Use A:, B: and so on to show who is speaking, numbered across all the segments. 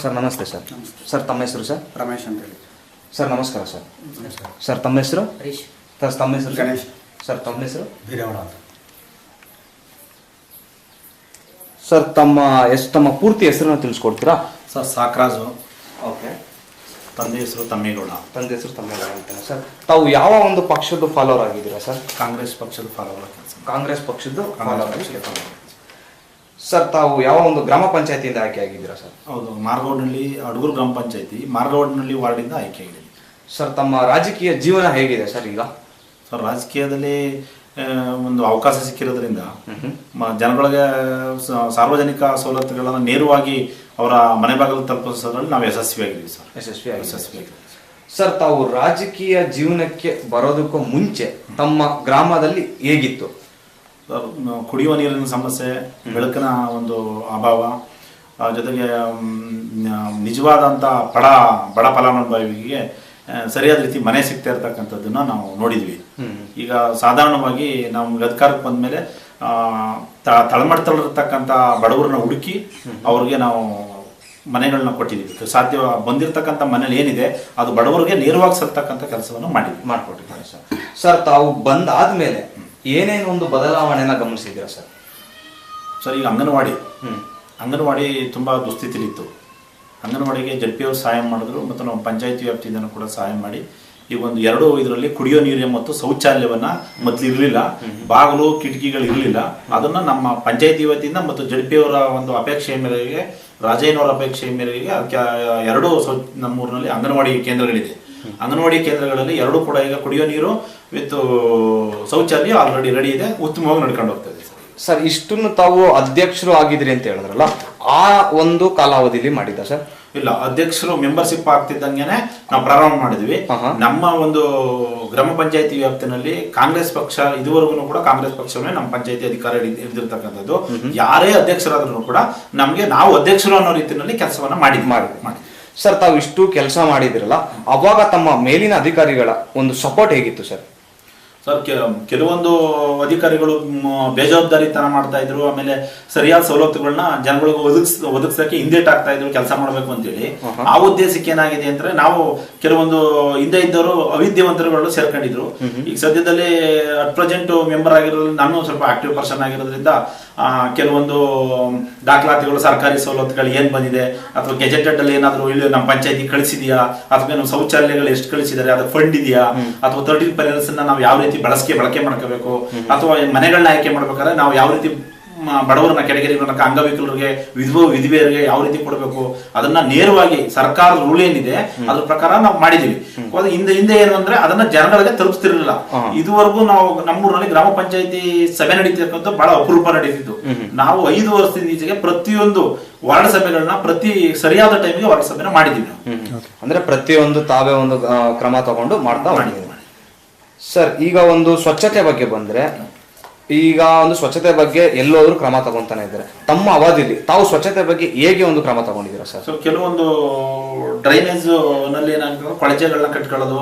A: Sir ನಮಸ್ತೆ sir. Sir ತಮ್ಮ ಹೆಸರು ಸರ್?
B: ರಮೇಶ್ ಅಂತ ಹೇಳಿ.
A: ಸರ್ ನಮಸ್ಕಾರ ಸರ್. ಸರ್ ತಮ್ಮ ಹೆಸರು?
C: ಹರೀಶ್.
A: ಸರ್ ತಮ್ಮ ಹೆಸರು?
B: ಗಣೇಶ್.
A: ಸರ್ ತಮ್ಮ ಹೆಸರು?
B: ಬೀರೇಗೌಡ ಅಂತ.
A: ಸರ್ ತಮ್ಮ ಪೂರ್ತಿ ಹೆಸರನ್ನ ತಿಳಿಸ್ಕೊಡ್ತೀರಾ?
B: ಸರ್ ಸಾಕ್ರಾಜು.
A: ಓಕೆ.
B: ತಂದೆ ಹೆಸರು ತಮ್ಮೇಗೌಡ.
A: ತಂದೆ ಹೆಸರು ತಮ್ಮೇಗೌಡ ಅಂತಾನೆ ಸರ್. ತಾವು ಯಾವ ಒಂದು ಪಕ್ಷದ ಫಾಲೋವರ್ ಆಗಿದ್ದೀರಾ ಸರ್?
B: ಕಾಂಗ್ರೆಸ್ ಪಕ್ಷದ ಫಾಲೋವರ್ ಕೆಲಸ.
A: ಕಾಂಗ್ರೆಸ್ ಪಕ್ಷದ ಫಾಲೋವರ್ ಆಗಿ ಸರ್. ತಾವು ಯಾವ ಒಂದು ಗ್ರಾಮ ಪಂಚಾಯತಿಯಿಂದ ಆಯ್ಕೆ ಆಗಿದ್ದೀರಾ ಸರ್?
B: ಹೌದು, ಮಾರ್ಗೌಡ್ನಹಳ್ಳಿ ಅಡಗೂರು ಗ್ರಾಮ ಪಂಚಾಯತಿ ಮಾರ್ಗೌಡ್ನಹಳ್ಳಿ ವಾರ್ಡಿಂದ ಆಯ್ಕೆಯಾಗಿದೆ.
A: ಸರ್ ತಮ್ಮ ರಾಜಕೀಯ ಜೀವನ ಹೇಗಿದೆ ಸರ್ ಈಗ?
B: ಸರ್ ರಾಜಕೀಯದಲ್ಲಿ ಒಂದು ಅವಕಾಶ ಸಿಕ್ಕಿರೋದ್ರಿಂದ ಜನಗಳಿಗೆ ಸಾರ್ವಜನಿಕ ಸವಲತ್ತುಗಳನ್ನು ನೇರವಾಗಿ ಅವರ ಮನೆ ಬಾಗಿಲು ತಲುಪಿಸೋದ್ರಲ್ಲಿ ನಾವು ಯಶಸ್ವಿಯಾಗಿದ್ದೀವಿ ಸರ್. ಯಶಸ್ವಿಯಾಗಿದ್ದೀವಿ
A: ಸರ್. ತಾವು ರಾಜಕೀಯ ಜೀವನಕ್ಕೆ ಬರೋದಕ್ಕೂ ಮುಂಚೆ ತಮ್ಮ ಗ್ರಾಮದಲ್ಲಿ ಹೇಗಿತ್ತು
B: ಸರ್? ಕುಡಿಯುವ ನೀರಿನ ಸಮಸ್ಯೆ, ಬೆಳಕಿನ ಒಂದು ಅಭಾವ, ಜೊತೆಗೆ ನಿಜವಾದಂಥ ಬಡ ಫಲಾನುಭವಿಗೆ ಸರಿಯಾದ ರೀತಿ ಮನೆ ಸಿಗ್ತಾ ಇರ್ತಕ್ಕಂಥದ್ದನ್ನ ನಾವು ನೋಡಿದ್ವಿ. ಈಗ ಸಾಧಾರಣವಾಗಿ ನಾವು ಅಧಿಕಾರಕ್ಕೆ ಬಂದ ಮೇಲೆ ತಳಮಟ್ಟದಲ್ಲಿರ್ತಕ್ಕಂಥ ಬಡವರನ್ನ ಹುಡುಕಿ ಅವ್ರಿಗೆ ನಾವು ಮನೆಗಳನ್ನ ಕೊಟ್ಟಿದ್ದೀವಿ. ಸಾಧ್ಯ ಬಂದಿರತಕ್ಕಂಥ ಮನೇಲಿ ಏನಿದೆ ಅದು ಬಡವರಿಗೆ ನೇರವಾಗಿ ಸಲ್ತಕ್ಕಂಥ ಕೆಲಸವನ್ನು ಮಾಡಿಕೊಟ್ಟಿದ್ದೀವಿ
A: ಸರ್. ಸರ್ ತಾವು ಬಂದಾದ್ಮೇಲೆ ಏನೇನು ಒಂದು ಬದಲಾವಣೆನ ಗಮನಿಸಿದ್ದೀರಾ ಸರ್?
B: ಸರ್ ಈಗ ಅಂಗನವಾಡಿ ತುಂಬ ದುಸ್ಥಿತಿಲಿತ್ತು. ಅಂಗನವಾಡಿಗೆ ಜಡ್ಪಿಯವರು ಸಹಾಯ ಮಾಡಿದ್ರು ಮತ್ತು ನಾವು ಪಂಚಾಯತಿ ವ್ಯಾಪ್ತಿಯಿಂದ ಕೂಡ ಸಹಾಯ ಮಾಡಿ ಈಗ ಒಂದು 2 ಇದರಲ್ಲಿ ಕುಡಿಯೋ ನೀರು ಮತ್ತು ಶೌಚಾಲಯವನ್ನ ಮೊದಲು ಇರಲಿಲ್ಲ, ಬಾಗಿಲು ಕಿಟಕಿಗಳು ಇರಲಿಲ್ಲ. ಅದನ್ನ ನಮ್ಮ ಪಂಚಾಯತಿ ವತಿಯಿಂದ ಮತ್ತು ಜಡ್ಪಿಯವರ ಒಂದು ಅಪೇಕ್ಷೆಯ ಮೇರೆಗೆ, ರಾಜಯ್ಯನವರ ಅಪೇಕ್ಷೆಯ ಮೇರೆಗೆ 2 ನಮ್ಮೂರಿನಲ್ಲಿ ಅಂಗನವಾಡಿ ಕೇಂದ್ರಗಳಿದೆ. ಅಂಗನವಾಡಿ ಕೇಂದ್ರಗಳಲ್ಲಿ 2 ಕೂಡ ಈಗ ಕುಡಿಯೋ ನೀರು ವಿತ್ ಶೌಚಾಲಯ ಆಲ್ರೆಡಿ ರೆಡಿ ಇದೆ, ಉತ್ತಮವಾಗಿ ನಡ್ಕೊಂಡು ಹೋಗ್ತದೆ
A: ಸರ್. ಇಷ್ಟನ್ನು ತಾವು ಅಧ್ಯಕ್ಷರು ಆಗಿದ್ರಿ ಅಂತ ಹೇಳಿದ್ರಲ್ಲ, ಆ ಒಂದು ಕಾಲಾವಧಿಲಿ ಮಾಡಿದ ಸರ್?
B: ಇಲ್ಲ, ಅಧ್ಯಕ್ಷರು ಮೆಂಬರ್ಶಿಪ್ ಆಗ್ತಿದ್ದಂಗೆನೆ ನಾವು ಪ್ರಾರಂಭ ಮಾಡಿದ್ವಿ. ನಮ್ಮ ಒಂದು ಗ್ರಾಮ ಪಂಚಾಯತಿ ವ್ಯಾಪ್ತಿನಲ್ಲಿ ಕಾಂಗ್ರೆಸ್ ಪಕ್ಷ ಇದುವರೆಗೂ ಕೂಡ ಕಾಂಗ್ರೆಸ್ ಪಕ್ಷವೇ ನಮ್ಮ ಪಂಚಾಯತಿ ಅಧಿಕಾರ ಹಿಡಿದಿರ್ತಕ್ಕಂಥದ್ದು. ಯಾರೇ ಅಧ್ಯಕ್ಷರಾದ್ರೂ ಕೂಡ ನಮ್ಗೆ ನಾವು ಅಧ್ಯಕ್ಷರು ಅನ್ನೋ ರೀತಿಯಲ್ಲಿ ಕೆಲಸವನ್ನ ಮಾಡಿ
A: ಸರ್. ತಾವು ಇಷ್ಟು ಕೆಲಸ ಮಾಡಿದಿರಲ್ಲ, ಅವಾಗ ತಮ್ಮ ಮೇಲಿನ ಅಧಿಕಾರಿಗಳ ಒಂದು ಸಪೋರ್ಟ್ ಹೇಗಿತ್ತು ಸರ್?
B: ಸರ್ ಕೆಲವೊಂದು ಅಧಿಕಾರಿಗಳು ಬೇಜವಾಬ್ದಾರಿತನ ಮಾಡ್ತಾ ಇದ್ರು. ಆಮೇಲೆ ಸರಿಯಾದ ಸವಲತ್ತುಗಳನ್ನ ಜನಗಳಿಗೆ ಒದಗಿಸಕ್ಕೆ ಹಿಂದೇಟಾಗ್ತಾ ಇದ್ರು ಕೆಲಸ ಮಾಡಬೇಕು ಅಂತೇಳಿ. ಆ ಉದ್ದೇಶಕ್ಕೆ ಏನಾಗಿದೆ ಅಂದ್ರೆ ನಾವು ಕೆಲವೊಂದು ಹಿಂದೆ ಇದ್ದವರು ಅವಿದ್ಯಾವಂತರುಗಳು ಸೇರ್ಕೊಂಡಿದ್ರು. ಈಗ ಸದ್ಯದಲ್ಲಿ ಅಟ್ ಪ್ರೆಸೆಂಟ್ ಮೆಂಬರ್ ಆಗಿರೋದ್ರಿಂದ ನಾನು ಸ್ವಲ್ಪ ಆಕ್ಟಿವ್ ಪರ್ಸನ್ ಆಗಿರೋದ್ರಿಂದ ಕೆಲವೊಂದು ದಾಖಲಾತಿಗಳು, ಸರ್ಕಾರಿ ಸವಲತ್ತುಗಳು ಏನ್ ಬಂದಿದೆ ಅಥವಾ ಗೆಜೆಟೆಡ್ ಅಲ್ಲಿ ಏನಾದ್ರು ಇಲ್ಲಿ ನಮ್ಮ ಪಂಚಾಯತಿ ಕಳಿಸಿದೆಯಾ ಅಥವಾ ನಮ್ಮ ಶೌಚಾಲಯಗಳು ಎಷ್ಟು ಕಳಿಸಿದ್ದಾರೆ, ಅದು ಫಂಡ್ ಇದೆಯಾ, ಅಥವಾ 13 ಪೆನಲ್ಸ್ ನಾವು ಯಾವ ರೀತಿ ಬಳಕೆ ಮಾಡ್ಕೋಬೇಕು, ಅಥವಾ ಮನೆಗಳನ್ನ ಆಯ್ಕೆ ಮಾಡ್ಬೇಕಾದ್ರೆ ನಾವು ಯಾವ ರೀತಿ ಬಡವರನ್ನ, ಕೆಟಗರಿಗಳನ್ನ, ಅಂಗವಿಕಲರಿಗೆ, ವಿಧವೆಯರಿಗೆ ಯಾವ ರೀತಿ ಕೊಡಬೇಕು, ಅದನ್ನ ನೇರವಾಗಿ ಸರ್ಕಾರದ ರೂಲ್ ಏನಿದೆ ಅದ್ರ ಪ್ರಕಾರ ನಾವು ಮಾಡಿದೀವಿ. ಹಿಂದೆ ಏನು ಅಂದ್ರೆ ಅದನ್ನ ಜನಗಳಿಗೆ ತಲುಪಿಸ್ತಿರ್ಲಿಲ್ಲ. ಇದುವರೆಗೂ ನಾವು ನಮ್ಮೂರಿನಲ್ಲಿ ಗ್ರಾಮ ಪಂಚಾಯತಿ ಸಭೆ ನಡೀತಿರ್ತಕ್ಕಂಥ ಬಹಳ ಅಪರೂಪ ನಡೀತಿತ್ತು. ನಾವು 5 ವರ್ಷದಿಂದ ಈಚೆಗೆ ಪ್ರತಿಯೊಂದು ವಾರ್ಡ್ ಸಭೆಗಳನ್ನ ಸರಿಯಾದ ಟೈಮಿಗೆ ವಾರ್ಡ್ ಸಭೆನ ಮಾಡಿದೀವಿ.
A: ಅಂದ್ರೆ ಪ್ರತಿಯೊಂದು ತಾವೇ ಒಂದು ಕ್ರಮ ತಗೊಂಡು ಮಾಡ್ತಾ ಸರ್. ಈಗ ಒಂದು ಸ್ವಚ್ಛತೆ ಬಗ್ಗೆ ಬಂದ್ರೆ, ಈಗ ಒಂದು ಸ್ವಚ್ಛತೆ ಬಗ್ಗೆ ಎಲ್ಲೋದ್ರು ಕ್ರಮ ತಗೊಂತಾನೆ ಇದ್ದಾರೆ. ತಮ್ಮ ಅವಧಿಯಲ್ಲಿ ತಾವು ಸ್ವಚ್ಛತೆ ಬಗ್ಗೆ ಹೇಗೆ ಒಂದು ಕ್ರಮ ತಗೊಂಡಿದ್ದೀರಾ ಸರ್?
B: ಸೊ ಕೆಲವೊಂದು ಡ್ರೈನೇಜ್ ನಲ್ಲಿ ಏನಾಗ್ತದೆ, ಕೊಳಚೆಗಳನ್ನ ಕಟ್ಕೊಳ್ಳೋದು,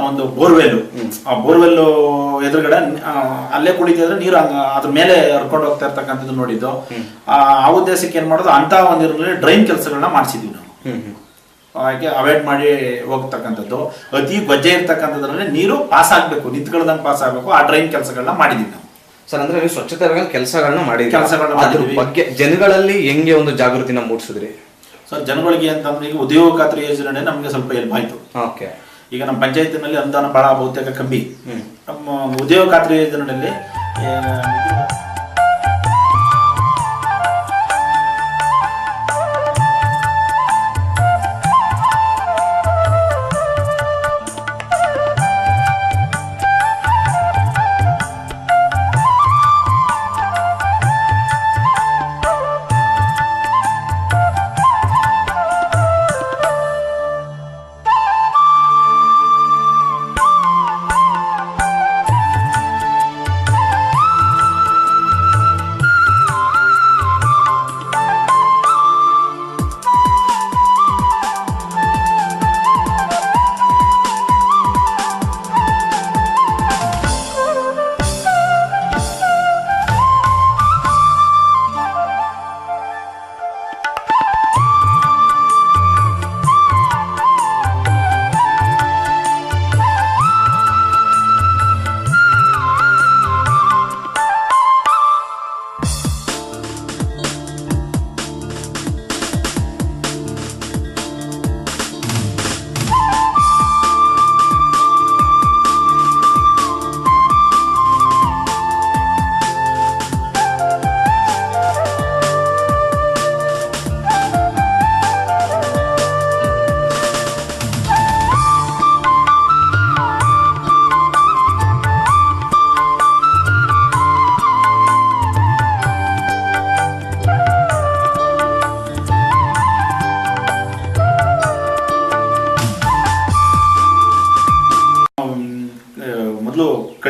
B: ಒಂದು ಬೋರ್ವೆಲ್, ಆ ಬೋರ್ವೆಲ್ ಎದುರುಗಡೆ ಅಲ್ಲೇ ಕುಡಿತಿದ್ರೆ ನೀರು ಅದ್ರ ಮೇಲೆ ಹರ್ಕೊಂಡು ಹೋಗ್ತಾ ಇರ್ತಕ್ಕಂಥದ್ದು ನೋಡಿದ್ದು. ಆ ಉದ್ದೇಶಕ್ಕೆ ಏನ್ ಮಾಡೋದು, ಅಂತ ಒಂದಿರಲ್ಲಿ ಡ್ರೈನ್ ಕೆಲಸಗಳನ್ನ ಮಾಡಿಸಿದ್ವಿ ನಾವು. ಹಾಗೆ ಅವಾಯ್ಡ್ ಮಾಡಿ ಹೋಗ್ತಕ್ಕಂಥದ್ದು. ಅತಿ ಗೊಜ್ಜೆ ಇರ್ತಕ್ಕಂಥದ್ರಲ್ಲಿ ನೀರು ಪಾಸ್ ಆಗ್ಬೇಕು, ನಿಂತ್ಕೊಳ್ಳದಂಗೆ ಪಾಸ್ ಆಗ್ಬೇಕು, ಆ ಡ್ರೈನ್ ಕೆಲಸಗಳನ್ನ ಮಾಡಿದ್ವಿ ನಾವು
A: ಸರ್. ಅಂದ್ರೆ ನೀವು ಸ್ವಚ್ಛತೆ ಕೆಲಸಗಳನ್ನ ಅದ್ರ ಬಗ್ಗೆ ಜನಗಳಲ್ಲಿ ಹೆಂಗೆ ಒಂದು ಜಾಗೃತಿನ ಮೂಡಿಸಿದ್ರಿ
B: ಸರ್? ಜನಗಳಿಗೆ ಅಂತಂದ್ರೆ ಈಗ ಉದ್ಯೋಗ ಖಾತ್ರಿ ಯೋಜನೆ ನಮ್ಗೆ ಸ್ವಲ್ಪ ಹೆಲ್ಪ್ ಆಯ್ತು. ಈಗ ನಮ್ಮ ಪಂಚಾಯತಿನಲ್ಲಿ ಅನುದಾನ ಬಹಳ ಬಹುತೇಕ ಕಮ್ಮಿ. ನಮ್ಮ ಉದ್ಯೋಗ ಖಾತ್ರಿ ಯೋಜನೆಯಲ್ಲಿ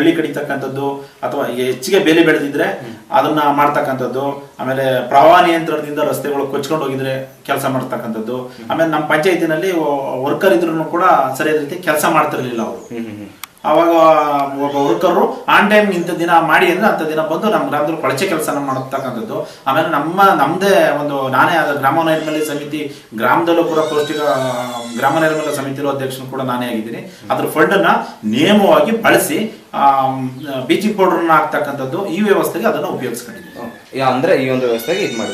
B: ಕಳ್ಳಿ ಕಡಿತಕ್ಕಂಥದ್ದು ಅಥವಾ ಹೆಚ್ಚಿಗೆ ಬೇಲಿ ಬೆಳೆದಿದ್ರೆ ಅದನ್ನ ಮಾಡ್ತಕ್ಕಂಥದ್ದು, ಆಮೇಲೆ ಪ್ರವಾಹ ನಿಯಂತ್ರಣದಿಂದ ರಸ್ತೆಗಳು ಕೊಚ್ಕೊಂಡು ಹೋಗಿದ್ರೆ ಕೆಲಸ ಮಾಡ್ತಕ್ಕಂಥದ್ದು, ಆಮೇಲೆ ನಮ್ಮ ಪಂಚಾಯತಿನಲ್ಲಿ ವರ್ಕರ್ ಇದ್ರು ಕೂಡ ಸರಿಯಾದ ರೀತಿ ಕೆಲಸ ಮಾಡ್ತಿರ್ಲಿಲ್ಲ ಅವರು. ಅವಾಗ ಒಬ್ಬ ವರ್ಕರು ಆನ್ ಟೈಮ್ ಇಂಥ ದಿನ ಮಾಡಿ ಅಂದ್ರೆ ಅಂಥ ದಿನ ಬಂದು ನಮ್ಮ ಗ್ರಾಮದಲ್ಲಿ ಕೊಳಚೆ ಕೆಲಸನ ಮಾಡತಕ್ಕಂಥದ್ದು. ಆಮೇಲೆ ನಮ್ಮದೇ ಒಂದು ನಾನೇ ಆದ ಗ್ರಾಮ ನೈರ್ಮಲ್ಯ ಸಮಿತಿ ಗ್ರಾಮದಲ್ಲೂ ಕೂಡ ಪೌಷ್ಟಿಕ ಗ್ರಾಮ ನೈರ್ಮಲ್ಯ ಸಮಿತಿಲೂ ಅಧ್ಯಕ್ಷನು ಕೂಡ ನಾನೇ ಆಗಿದ್ದೀನಿ. ಅದ್ರ ಫಂಡನ್ನ ನೇಮವಾಗಿ ಬಳಸಿ ಬೀಚಿಂಗ್ ಪೌಡರ್ನ ಹಾಕ್ತಕ್ಕಂಥದ್ದು ಈ ವ್ಯವಸ್ಥೆಗೆ ಅದನ್ನು ಉಪಯೋಗಿಸ್ಕೊಂಡಿದ್ದೀನಿ.
A: ಅಂದ್ರೆ ಈ ಒಂದು ವ್ಯವಸ್ಥೆಗೆ ಇದು ಮಾಡಿ.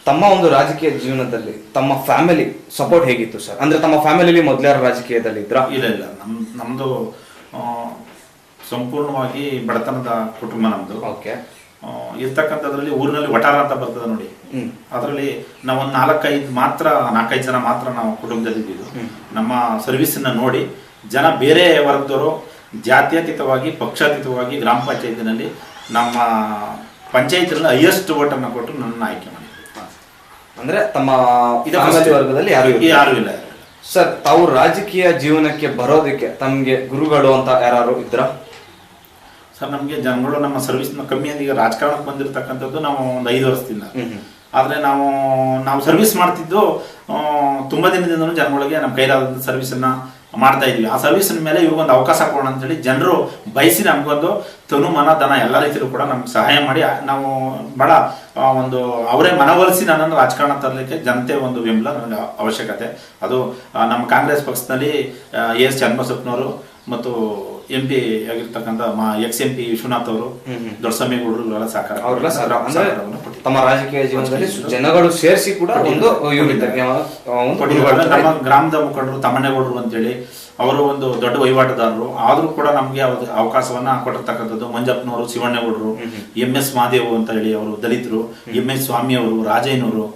A: ತಮ್ಮ ಒಂದು ರಾಜಕೀಯ ಜೀವನದಲ್ಲಿ ತಮ್ಮ ಫ್ಯಾಮಿಲಿ ಸಪೋರ್ಟ್ ಹೇಗಿತ್ತು ಸರ್? ಅಂದ್ರೆ ತಮ್ಮ ಫ್ಯಾಮಿಲಿಲಿ ಮೊದಲಾರ ರಾಜಕೀಯದಲ್ಲಿ ಇದ್ರ?
B: ಇಲ್ಲ, ನಮ್ದು ಸಂಪೂರ್ಣವಾಗಿ ಬಡತನದ ಕುಟುಂಬ ನಮ್ದು. ಇರ್ತಕ್ಕಂಥದ್ರಲ್ಲಿ ಊರಿನಲ್ಲಿ ವಟಾರ ಅಂತ ಬರ್ತದೆ ನೋಡಿ, ಅದರಲ್ಲಿ ನಾವೊಂದು 4-5 ಜನ ಮಾತ್ರ ನಾವು ಕುಟುಂಬದಲ್ಲಿ ಇದ್ದೀವಿ. ನಮ್ಮ ಸರ್ವಿಸನ್ನ ನೋಡಿ ಜನ ಬೇರೆ ವರ್ಗದವರು ಜಾತ್ಯತೀತವಾಗಿ ಪಕ್ಷಾತೀತವಾಗಿ ಗ್ರಾಮ ಪಂಚಾಯತಿನಲ್ಲಿ ನಮ್ಮ ಪಂಚಾಯತಿನಲ್ಲಿ ಹೈಯೆಸ್ಟ್ ಓಟನ್ನು ಕೊಟ್ಟು ನನ್ನ ಆಯ್ಕೆ ಮಾಡಿ.
A: ಅಂದ್ರೆ ತಮ್ಮ ವರ್ಗದಲ್ಲಿ
B: ಯಾರು ಇಲ್ಲ
A: ಸರ್. ತಾವು ರಾಜಕೀಯ ಜೀವನಕ್ಕೆ ಬರೋದಕ್ಕೆ ತಮ್ಗೆ ಗುರುಗಳು ಅಂತ ಯಾರು ಇದ್ರ
B: ಸರ್? ನಮ್ಗೆ ಜನಗಳು ನಮ್ಮ ಸರ್ವಿಸ್ ಕಮ್ಮಿ ಈಗ ರಾಜಕಾರಣಕ್ಕೆ ಬಂದಿರತಕ್ಕಂಥದ್ದು ನಾವು ಒಂದು 5 ವರ್ಷದಿಂದ. ಆದ್ರೆ ನಾವು ಸರ್ವಿಸ್ ಮಾಡ್ತಿದ್ದು ತುಂಬಾ ದಿನದಿಂದ ಜನಗಳಿಗೆ ನಮ್ಮ ಕೈಲಾದ ಸರ್ವಿಸನ್ನ ಮಾಡ್ತಾ ಇದೀವಿ. ಆ ಸರ್ವಿಸಿನ ಮೇಲೆ ಇವ್ರಿಗೊಂದು ಅವಕಾಶ ಕೊಡೋಣ ಅಂತೇಳಿ ಜನರು ಬಯಸಿ ನಮ್ಗೊಂದು ತನು ಮನ ಧನ ಎಲ್ಲ ರೀತಿಯಲ್ಲೂ ಕೂಡ ನಮ್ಗೆ ಸಹಾಯ ಮಾಡಿ ನಾವು ಬಹಳ ಒಂದು ಅವರೇ ಮನವೊಲಿಸಿ ನನ್ನನ್ನು ರಾಜಕಾರಣ ತರಲಿಕ್ಕೆ ಜನತೆ ಒಂದು ಬೆಂಬಲ ನನಗೆ ಅವಶ್ಯಕತೆ. ಅದು ನಮ್ಮ ಕಾಂಗ್ರೆಸ್ ಪಕ್ಷದಲ್ಲಿ ಎಸ್ ಚನ್ನಬಸಪ್ಪನವರು ಮತ್ತು MP ಆಗಿರ್ತಕ್ಕಂಥ ex-MP ವಿಶ್ವನಾಥ್ ಅವರು, ದೊಡ್ಡಸ್ವಾಮಿಗೌಡರು ಇವರೆಲ್ಲ ಸಹಕಾರ
A: ತಮ್ಮ ರಾಜಕೀಯ ಜೀವನದಲ್ಲಿ ಜನಗಳು ಸೇರಿಸಿ ಕೂಡ ಒಂದು
B: ನಮ್ಮ ಗ್ರಾಮದ ಮುಖಂಡರು ತಮ್ಮಣ್ಣೇಗೌಡರು ಅಂತೇಳಿ ಅವರು ಒಂದು ದೊಡ್ಡ ವಹಿವಾಟುದಾರರು ಆದ್ರೂ ಕೂಡ ನಮ್ಗೆ ಅವಕಾಶವನ್ನ ಕೊಟ್ಟಿರ್ತಕ್ಕಂಥದ್ದು. ಮಂಜಪ್ಪನವರು, ಶಿವಣ್ಣೇಗೌಡರು, MS ಮಾದೇವ್ ಅಂತ ಹೇಳಿ ಅವರು ದಲಿತರು, MS ಸ್ವಾಮಿ ಅವರು, ರಾಜಯ್ಯನವರು,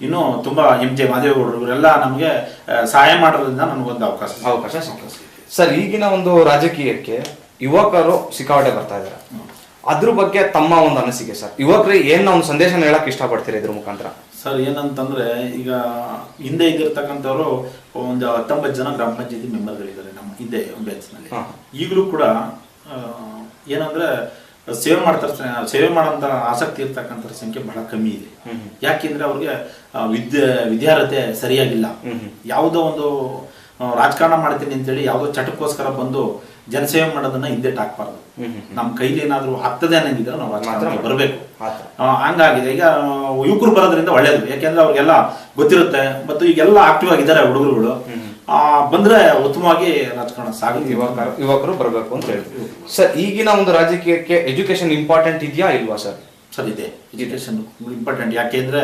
B: ಇನ್ನು ತುಂಬಾ MJ ಮಾದೇವೇಗೌಡರು ಇವರೆಲ್ಲ ನಮ್ಗೆ ಸಹಾಯ ಮಾಡೋದ್ರಿಂದ ನಮಗೊಂದು ಅವಕಾಶ ಸಿಕ್ಕಿದೆ
A: ಸರ್. ಈಗಿನ ಒಂದು ರಾಜಕೀಯಕ್ಕೆ ಯುವಕರು ಸಿಕ್ಕಾಪಟ್ಟೆ ಬರ್ತಾ ಇದ್ದಾರೆ, ಅದ್ರ ಬಗ್ಗೆ ತಮ್ಮ ಒಂದು ಅನಿಸಿಕೆ ಸರ್? ಯುವಕರಿಗೆ ಏನ್ ಒಂದು ಸಂದೇಶನ ಹೇಳಕ್ ಇಷ್ಟಪಡ್ತೀರಾ ಇದ್ರ ಮುಖಾಂತರ?
B: ಸರ್ ಏನಂತಂದ್ರೆ, ಈಗ ಹಿಂದೆ ಇದ್ದಿರ್ತಕ್ಕಂಥವ್ರು ಒಂದು 19 ಜನ ಗ್ರಾಮ ಪಂಚಾಯತಿ ಮೆಂಬರ್ಗಳಿದ್ದಾರೆ ನಮ್ಮ ಹಿಂದೆ ಬ್ಯಾಚ್ನಲ್ಲಿ. ಈಗಲೂ ಕೂಡ ಏನಂದ್ರೆ ಸೇವೆ ಮಾಡೋಂಥ ಆಸಕ್ತಿ ಇರ್ತಕ್ಕಂಥ ಸಂಖ್ಯೆ ಬಹಳ ಕಮ್ಮಿ ಇದೆ. ಯಾಕೆಂದ್ರೆ ಅವ್ರಿಗೆ ವಿದ್ಯಾರ್ಹತೆ ಸರಿಯಾಗಿಲ್ಲ. ಯಾವುದೋ ಒಂದು ರಾಜಕಾರಣ ಮಾಡ್ತೀನಿ ಅಂತೇಳಿ ಯಾವುದೋ ಚಟಕ್ಕೋಸ್ಕರ ಬಂದು ಜನಸೇವೆ ಮಾಡೋದನ್ನ ಹಿಂದೆಟ್ ಹಾಕ್ಬಾರ್ದು. ನಮ್ಮ ಕೈಲಿ ಏನಾದ್ರು ಆಗ್ತದೆ ಅನ್ನಂಗಿದ್ರೆ ನಾವು ರಾಜಕಾರಣ ಬರಬೇಕು. ಹಂಗಾಗಿದೆ. ಈಗ ಯುವಕರು ಬರೋದ್ರಿಂದ ಒಳ್ಳೇದು, ಯಾಕೆಂದ್ರೆ ಅವ್ರಿಗೆಲ್ಲ ಗೊತ್ತಿರುತ್ತೆ ಮತ್ತು ಈಗೆಲ್ಲ ಆಕ್ಟಿವ್ ಆಗಿದ್ದಾರೆ ಹುಡುಗರುಗಳು. ಬಂದ್ರೆ ಉತ್ತಮವಾಗಿ ರಾಜಕಾರಣ ಸಾಗುತ್ತೆ.
A: ಯುವಕರು ಬರಬೇಕು ಅಂತ ಹೇಳ್ತೀವಿ ಸರ್. ಈಗಿನ ಒಂದು ರಾಜಕೀಯಕ್ಕೆ ಎಜುಕೇಶನ್ ಇಂಪಾರ್ಟೆಂಟ್ ಇದೆಯಾ ಇಲ್ವಾ ಸರ್?
B: ಸರ್ ಇದೆ, ಎಜುಕೇಶನ್ ಇಂಪಾರ್ಟೆಂಟ್. ಯಾಕೆಂದ್ರೆ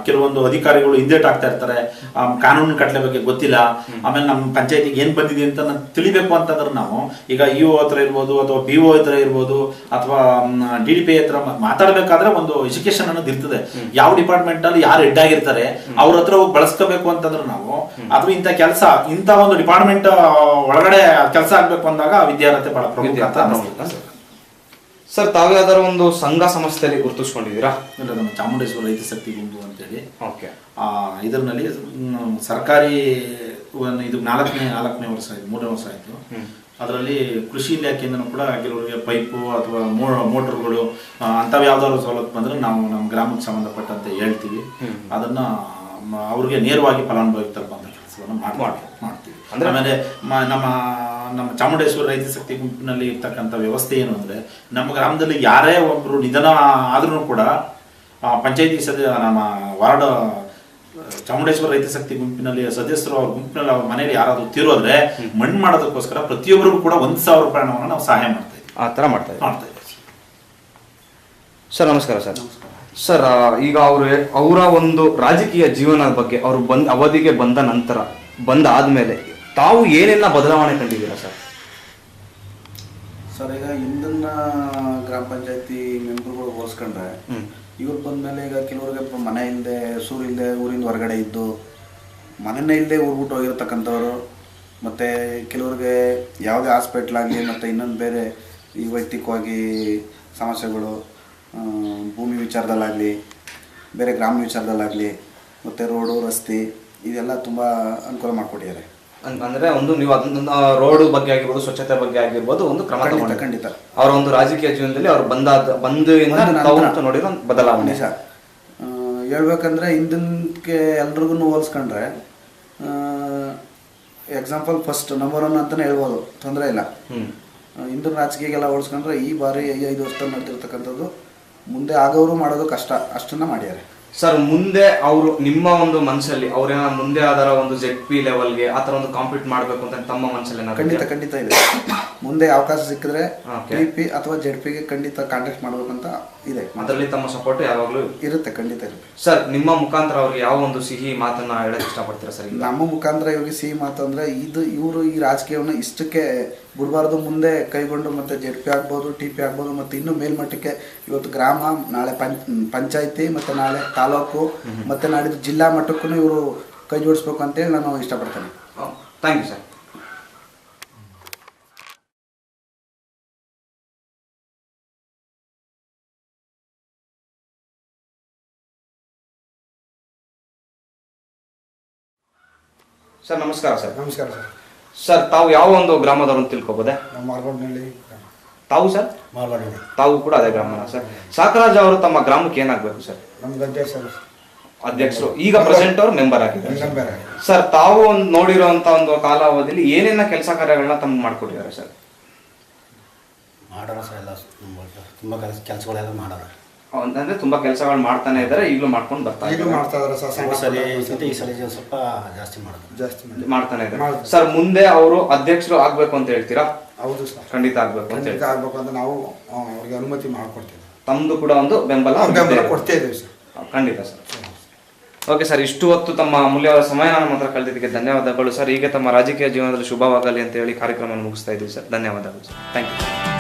B: ಕೆಲವೊಂದು ಅಧಿಕಾರಿಗಳು ಹಿಂದೇಟ್ ಆಗ್ತಾ ಇರ್ತಾರೆ, ಕಾನೂನು ಕಟ್ಟಲೆ ಬಗ್ಗೆ ಗೊತ್ತಿಲ್ಲ. ಆಮೇಲೆ ನಮ್ಮ ಪಂಚಾಯತಿಗೆ ಏನ್ ಬಂದಿದೆ ಅಂತ ತಿಳಿಬೇಕು ಅಂತಂದ್ರೆ ನಾವು ಈಗ EO ಹತ್ರ ಇರ್ಬೋದು ಅಥವಾ BO ಹತ್ರ ಇರ್ಬೋದು ಅಥವಾ DDP ಹತ್ರ ಮಾತಾಡ್ಬೇಕಾದ್ರೆ ಒಂದು ಎಜುಕೇಶನ್ ಅನ್ನೋದು ಇರ್ತದೆ. ಯಾವ ಡಿಪಾರ್ಟ್ಮೆಂಟ್ ಅಲ್ಲಿ ಯಾರು ಹೆಡ್ ಆಗಿರ್ತಾರೆ ಅವ್ರ ಹತ್ರ ಹೋಗಿ ಬಳಸ್ಕೋಬೇಕು ಅಂತಂದ್ರೆ ನಾವು ಅಥವಾ ಇಂಥ ಒಂದು ಡಿಪಾರ್ಟ್ಮೆಂಟ್ ಒಳಗಡೆ ಕೆಲಸ ಆಗ್ಬೇಕು ಅಂದಾಗ ವಿದ್ಯಾರ್ಹತೆ ಬಹಳ ಪ್ರಮುಖ ಅಂತ
A: ಸರ್. ತಾವು ಯಾವ್ದಾದ್ರು ಒಂದು ಸಂಘ ಸಂಸ್ಥೆಯಲ್ಲಿ ಗುರುತಿಸ್ಕೊಂಡಿದ್ದೀರಾ?
B: ಇಲ್ಲ, ನಮ್ಮ ಚಾಮುಂಡೇಶ್ವರ ರೈತ ಶಕ್ತಿ ಗುಂಪು ಅಂತೇಳಿ ಇದರಲ್ಲಿ ಸರ್ಕಾರಿ ಇದು 4ನೇ ವರ್ಷ ಆಯ್ತು, 3ನೇ ವರ್ಷ ಆಯ್ತು. ಅದರಲ್ಲಿ ಕೃಷಿ ಇಲಾಖೆಯಿಂದ ಕೂಡ ಕೆಲವರಿಗೆ ಪೈಪು ಅಥವಾ ಮೋಟರ್ಗಳು ಅಂಥವು ಯಾವ್ದಾದ್ರು ಸವಲತ್ತು ಬಂದ್ರೆ ನಾವು ನಮ್ಮ ಗ್ರಾಮಕ್ಕೆ ಸಂಬಂಧಪಟ್ಟಂತೆ ಹೇಳ್ತೀವಿ. ಅದನ್ನ ಅವ್ರಿಗೆ ನೇರವಾಗಿ ಫಲಾನುಭವಿ ತಲುಪುವಂಥ ಕೆಲಸವನ್ನು ಮಾಡ್ತೀವಿ. ಆಮೇಲೆ ನಮ್ಮ ಚಾಮುಂಡೇಶ್ವರ ರೈತ ಶಕ್ತಿ ಗುಂಪಿನಲ್ಲಿ ಇರ್ತಕ್ಕಂಥ ವ್ಯವಸ್ಥೆ ಏನು ಅಂದ್ರೆ, ನಮ್ಮ ಗ್ರಾಮದಲ್ಲಿ ಯಾರೇ ಒಬ್ರು ನಿಧನ ಆದ್ರೂ ಕೂಡ ಪಂಚಾಯತಿ ನಮ್ಮ ವಾರ್ಡ್ ಚಾಮುಂಡೇಶ್ವರ ರೈತ ಶಕ್ತಿ ಗುಂಪಿನಲ್ಲಿ ಸದಸ್ಯರು ಅವ್ರ ಗುಂಪಿನಲ್ಲಿ ಅವ್ರ ಮನೆಯಲ್ಲಿ ಯಾರಾದ್ರೂ ತೀರೋದ್ರೆ ಮಣ್ಣು ಮಾಡೋದಕ್ಕೋಸ್ಕರ ಪ್ರತಿಯೊಬ್ಬರಿಗೂ ಕೂಡ 1,000 ರೂಪಾಯಿ ಹಣವನ್ನು ನಾವು ಸಹಾಯ ಮಾಡ್ತಾ ಇದ್ದೀವಿ.
A: ಆ ಥರ ಮಾಡ್ತಾ ಇದ್ದೀವಿ ಸರ್. ನಮಸ್ಕಾರ ಸರ್. ಸರ್, ಈಗ ಅವರ ಒಂದು ರಾಜಕೀಯ ಜೀವನದ ಬಗ್ಗೆ ಅವರು ಅವಧಿಗೆ ಬಂದಾದ್ಮೇಲೆ ತಾವು ಏನೆಲ್ಲ ಬದಲಾವಣೆ ಕಂಡಿದ್ದೀರಾ ಸರ್?
C: ಸರ್, ಈಗ ಹಿಂದಿನ ಗ್ರಾಮ ಪಂಚಾಯತಿ ಮೆಂಬರ್ಗಳು ಹೋಲಿಸ್ಕೊಂಡ್ರೆ ಇವ್ರು ಬಂದಮೇಲೆ ಈಗ ಕೆಲವ್ರಿಗೆ ಮನೆ ಇಲ್ಲದೆ, ಸೂರು ಇಲ್ಲದೆ, ಊರಿಂದ ಹೊರಗಡೆ ಇದ್ದು ಮನೆಯೇ ಇಲ್ಲದೆ ಊರ್ಬಿಟ್ಟು ಹೋಗಿರ್ತಕ್ಕಂಥವ್ರು, ಮತ್ತು ಕೆಲವ್ರಿಗೆ ಯಾವುದೇ ಹಾಸ್ಪಿಟ್ಲಾಗಲಿ ಮತ್ತು ಇನ್ನೊಂದು ಬೇರೆ ಈ ವೈಯಕ್ತಿಕವಾಗಿ ಸಮಸ್ಯೆಗಳು ಭೂಮಿ ವಿಚಾರದಲ್ಲಾಗಲಿ ಬೇರೆ ಗ್ರಾಮ ವಿಚಾರದಲ್ಲಾಗಲಿ ಮತ್ತು ರೋಡು ರಸ್ತೆ ಇದೆಲ್ಲ ತುಂಬ ಅನುಕೂಲ ಮಾಡಿಕೊಟ್ಟಿದ್ದಾರೆ.
A: ಅಂದ್ರೆ ಒಂದು ನೀವು ಅದನ್ನ ರೋಡ್ ಬಗ್ಗೆ ಆಗಿರ್ಬೋದು, ಸ್ವಚ್ಛತೆ ಬಗ್ಗೆ ಆಗಿರ್ಬೋದು ಒಂದು ಕ್ರಮ
C: ಖಂಡಿತ
A: ತಗೊಂಡಿದ್ದೀರಿ.
C: ಖಂಡಿತ
A: ಅವರ ಒಂದು ರಾಜಕೀಯ ಜೀವನದಲ್ಲಿ ಅವ್ರು ಬಂದಿಂದ ತಾವು ನೋಡಿರೋ ಬದಲಾವಣೆ.
C: ನಿಜ. ಹೇಳ್ಬೇಕಂದ್ರೆ ಹಿಂದಿನಕ್ಕೆ ಎಲ್ರಿಗೂ ಹೋಲಿಸ್ಕೊಂಡ್ರೆ ಎಕ್ಸಾಂಪಲ್ ಫಸ್ಟ್ ನಂಬರ್ 1 ಅಂತಲೇ ಹೇಳ್ಬೋದು, ತೊಂದರೆ ಇಲ್ಲ. ಹಿಂದಿನ ರಾಜಕೀಯಕ್ಕೆಲ್ಲ ಹೋಲಿಸ್ಕೊಂಡ್ರೆ ಈ ಬಾರಿ 5 ವರ್ಷದಲ್ಲಿ ನಡೆದಿರ್ತಕ್ಕಂಥದ್ದು ಮುಂದೆ ಆಗೋರು ಮಾಡೋದು ಕಷ್ಟ, ಅಷ್ಟನ್ನ ಮಾಡ್ಯಾರೆ.
A: ಸರ್ ಮುಂದೆ ಅವರು ನಿಮ್ಮ ಒಂದು ಮನಸ್ಸಲ್ಲಿ ಅವ್ರೇನ ಮುಂದೆ ಆದರ ಒಂದು ZP ಲೆವೆಲ್ಗೆ ಆ ಥರ ಒಂದು ಕಾಂಪೀಟ್ ಮಾಡಬೇಕು ಅಂತ ತಮ್ಮ ಮನಸ್ಸಲ್ಲಿ
C: ಖಂಡಿತ ಖಂಡಿತ ಇದೆ. ಮುಂದೆ ಅವಕಾಶ ಸಿಕ್ಕಿದ್ರೆ TP ಅಥವಾ ZPಗೆ ಖಂಡಿತ ಕಾಂಟ್ಯಾಕ್ಟ್ ಮಾಡ್ಬೇಕಂತ ಇದೆ.
A: ಅದರಲ್ಲಿ ತಮ್ಮ ಸಪೋರ್ಟ್ ಯಾವಾಗಲೂ
C: ಇರುತ್ತೆ, ಖಂಡಿತ ಇರುತ್ತೆ.
A: ಸರ್ ನಿಮ್ಮ ಮುಖಾಂತರ ಅವ್ರಿಗೆ ಯಾವ ಒಂದು ಸಿಹಿ ಮಾತನ್ನ ಹೇಳಕ್ ಇಷ್ಟಪಡ್ತೀರಾ ಸರ್?
C: ನಮ್ಮ ಮುಖಾಂತರ ಇವಾಗ ಸಿಹಿ ಮಾತು ಅಂದ್ರೆ ಇವರು ಈ ರಾಜಕೀಯವನ್ನು ಇಷ್ಟಕ್ಕೆ ಬಿಡಬಾರ್ದು, ಮುಂದೆ ಕೈಗೊಂಡು ಮತ್ತೆ ZP ಆಗ್ಬೋದು, TP ಆಗ್ಬೋದು, ಮತ್ತೆ ಇನ್ನೂ ಮೇಲ್ಮಟ್ಟಕ್ಕೆ ಇವತ್ತು ಗ್ರಾಮ, ನಾಳೆ ಪಂಚಾಯತಿ, ಮತ್ತೆ ನಾಳೆ ತಾಲೂಕು, ಮತ್ತೆ ನಾಡಿದ್ದು ಜಿಲ್ಲಾ ಮಟ್ಟಕ್ಕೂ ಇವರು ಕೈ ಜೋಡಿಸ್ಬೇಕು ಅಂತೇಳಿ ನಾನು ಇಷ್ಟಪಡ್ತೇನೆ.
A: Thank you sir. ಸರ್ ನಮಸ್ಕಾರ ಸರ್.
D: ನಮಸ್ಕಾರ ಸರ್.
A: ಸರ್ ತಾವು ಯಾವ ಒಂದು ಗ್ರಾಮದವರು ಅಂತ ತಿಳ್ಕೊಬೋದೆ?
D: ನಮ್ಮ ಮಾರ್ಗೋಡ್ನಳ್ಳಿ.
A: ತಾವು ಸರ್?
D: ಮಾರ್ಗೋಡ್ನಳ್ಳಿ.
A: ತಾವು ಕೂಡ ಅದೇ ಗ್ರಾಮನ ಸರ್? ಸಾಕರಾಜ್ ಅವರು ತಮ್ಮ ಗ್ರಾಮಕ್ಕೆ ಏನಾಗಬೇಕು ಸರ್?
D: ನಮ್ದು ಅಧ್ಯಕ್ಷರು.
A: ಅಧ್ಯಕ್ಷರು ಈಗ ಪ್ರೆಸೆಂಟ್ ಅವರು ಮೆಂಬರ್ ಆಗಿದ್ದಾರೆ
D: ಮೆಂಬರ್.
A: ಸರ್ ತಾವು ಒಂದು ನೋಡಿರುವಂತ ಒಂದು ಕಾಲಾವಧಿಯಲ್ಲಿ ಏನೇನ ಕೆಲಸ ಕಾರ್ಯಗಳನ್ನ ತಮ್ಮ ಮಾಡ್ಕೊಟ್ಟಿದ್ದಾರೆ ಸರ್?
E: ಮಾಡೋಣ ಸರ್, ಎಲ್ಲ ತುಂಬ ಕೆಲಸಗಳೆಲ್ಲ ಮಾಡೋಣ.
A: ಅಂದ್ರೆ ತುಂಬಾ ಕೆಲಸಗಳು ಮಾಡ್ತಾನೆ ಇದ್ದಾರೆ, ಈಗಲೂ ಮಾಡ್ಕೊಂಡು ಬರ್ತಾ
D: ಈಗಲೂ
A: ಇದ್ದಾರೆ.
D: ಮಾಡ್ತಾ ಇದ್ದಾರೆ ಸರ್.
E: ಈ ಸಲ ಸ್ವಲ್ಪ ಜಾಸ್ತಿ ಮಾಡೋದು.
D: ಜಾಸ್ತಿ
A: ಮಾಡ್ತಾನೆ ಇದ್ದಾರೆ ಸರ್. ಮುಂದೆ ಅವರು ಅಧ್ಯಕ್ಷರು ಆಗ್ಬೇಕು ಅಂತ ಹೇಳ್ತೀರಾ?
D: ಹೌದು ಸರ್,
A: ಖಂಡಿತ ಆಗ್ಬೇಕು ಅಂತ
D: ಖಂಡಿತ
A: ಹೇಳಿ
D: ಆಗ್ಬೇಕು ಅಂತ ನಾವು ಅವ್ರಿಗೆ ಅನುಮತಿ ಮಾಡ್ಕೊಡ್ತೀವಿ.
A: ತಮ್ಮದು ಕೂಡ ಒಂದು ಬೆಂಬಲ
D: ಕೊಡ್ತಾ ಇದ್ದೀವಿ ಸರ್.
A: ಖಂಡಿತ ಸರ್. ಓಕೆ ಸರ್, ಇಷ್ಟು ಹೊತ್ತು ತಮ್ಮ ಅಮೂಲ್ಯವಾದ ಸಮಯ ನಮ್ಮ ಹತ್ರ ಕಳೆದಿದ್ದಕ್ಕೆ ಧನ್ಯವಾದಗಳು ಸರ್. ಹೀಗೆ ತಮ್ಮ ರಾಜಕೀಯ ಜೀವನದಲ್ಲಿ ಶುಭವಾಗಲಿ ಅಂತ ಹೇಳಿ ಕಾರ್ಯಕ್ರಮವನ್ನು ಮುಗಿಸ್ತಾ ಇದ್ದೀವಿ ಸರ್. ಧನ್ಯವಾದಗಳು ಸರ್. Thank you.